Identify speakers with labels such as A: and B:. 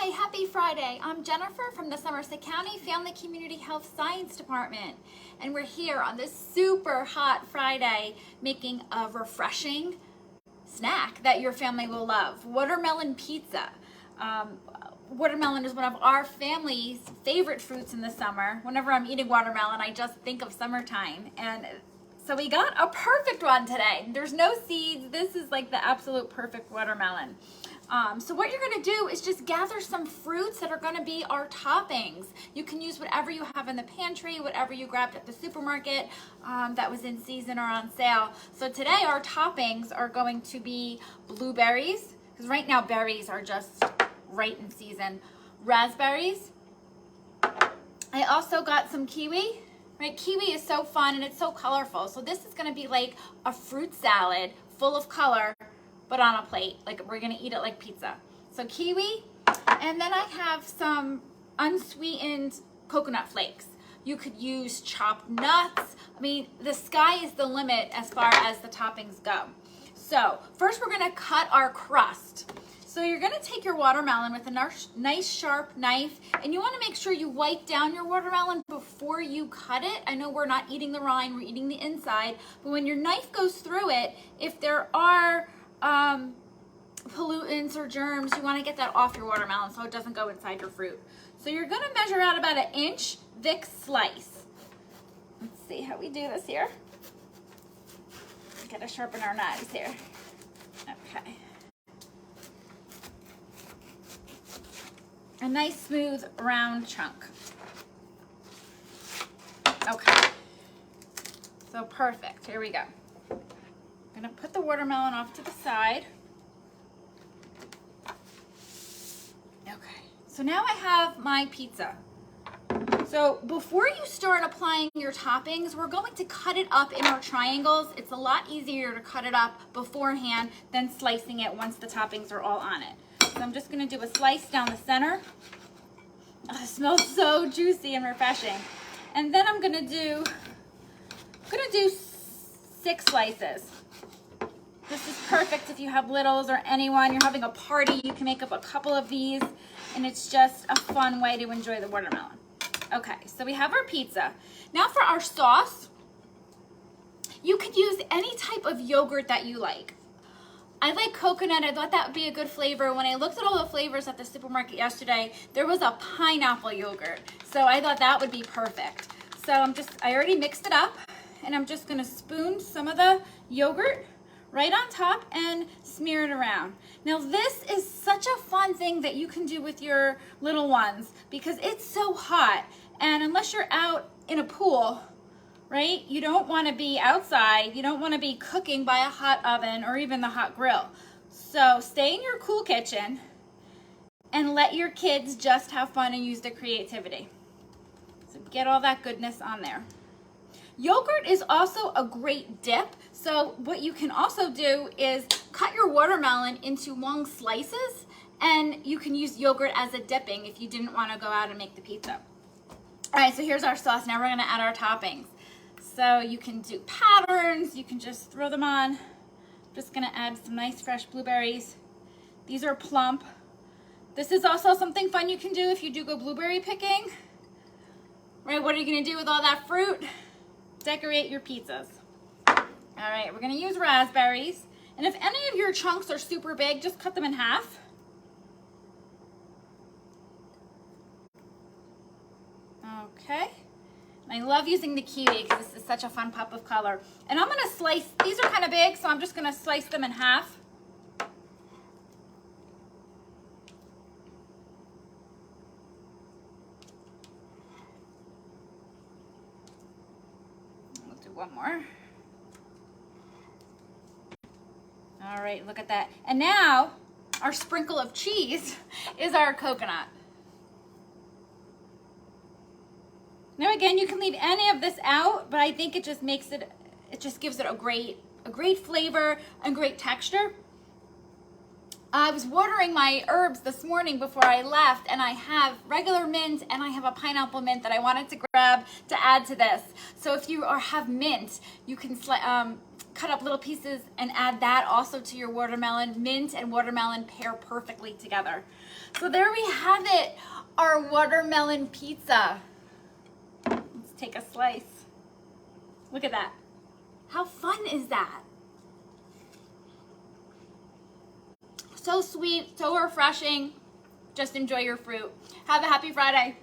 A: Hi, happy Friday. I'm Jennifer from the Somerset County Family Community Health Science Department, and we're here on this super hot Friday making a refreshing snack that your family will love. Watermelon pizza. Watermelon is one of our family's favorite fruits in the summer. Whenever I'm eating watermelon, I just think of summertime, and so we got a perfect one today. There's no seeds. This is like the absolute perfect watermelon. So what you're gonna do is just gather some fruits that are gonna be our toppings. You can use whatever you have in the pantry, whatever you grabbed at the supermarket that was in season or on sale. So today our toppings are going to be blueberries, because right now berries are just right in season. Raspberries. I also got some kiwi. Right, kiwi is so fun and it's so colorful. So this is gonna be like a fruit salad full of color, but on a plate. Like we're gonna eat it like pizza. So kiwi, and then I have some unsweetened coconut flakes. You could use chopped nuts. I mean, the sky is the limit as far as the toppings go. So first we're gonna cut our crust. So you're gonna take your watermelon with a nice sharp knife, and you wanna make sure you wipe down your watermelon before you cut it. I know we're not eating the rind, we're eating the inside, but when your knife goes through it, if there are pollutants or germs, you wanna get that off your watermelon so it doesn't go inside your fruit. So you're gonna measure out about an inch thick slice. Let's see how we do this here. Gotta sharpen our knives here. Okay. A nice smooth round chunk. Okay, so perfect, here we go. I'm gonna put the watermelon off to the side. Okay, so now I have my pizza. So before you start applying your toppings, we're going to cut it up in our triangles. It's a lot easier to cut it up beforehand than slicing it once the toppings are all on it. So I'm just gonna do a slice down the center. Oh, it smells so juicy and refreshing. And then I'm gonna do 6 slices. This is perfect if you have littles or anyone, you're having a party, you can make up a couple of these, and it's just a fun way to enjoy the watermelon. Okay, so we have our pizza. Now for our sauce, you could use any type of yogurt that you like. I like coconut. I thought that would be a good flavor. When I looked at all the flavors at the supermarket yesterday, there was a pineapple yogurt. So I thought that would be perfect. So I already mixed it up, and I'm just gonna spoon some of the yogurt right on top and smear it around. Now this is such a fun thing that you can do with your little ones because it's so hot, and unless you're out in a pool, right? You don't want to be outside. You don't want to be cooking by a hot oven or even the hot grill. So stay in your cool kitchen and let your kids just have fun and use their creativity. So get all that goodness on there. Yogurt is also a great dip. So what you can also do is cut your watermelon into long slices, and you can use yogurt as a dipping if you didn't want to go out and make the pizza. All right, so here's our sauce. Now we're going to add our toppings. So you can do patterns, you can just throw them on. Just gonna add some nice fresh blueberries. These are plump. This is also something fun you can do if you do go blueberry picking. Right, what are you gonna do with all that fruit? Decorate your pizzas. All right, we're gonna use raspberries. And if any of your chunks are super big, just cut them in half. Okay. I love using the kiwi because this is such a fun pop of color. And I'm gonna slice, these are kind of big, so I'm just gonna slice them in half. We'll do one more. All right, look at that. And now our sprinkle of cheese is our coconut. Now again, you can leave any of this out, but I think it just makes it, it just gives it a great flavor and great texture. I was watering my herbs this morning before I left, and I have regular mint and I have a pineapple mint that I wanted to grab to add to this. So if you have mint, you can cut up little pieces and add that also to your watermelon. Mint and watermelon pair perfectly together. So there we have it, our watermelon pizza. Let's take a slice. Look at that. How fun is that? So sweet, so refreshing. Just enjoy your fruit. Have a happy Friday.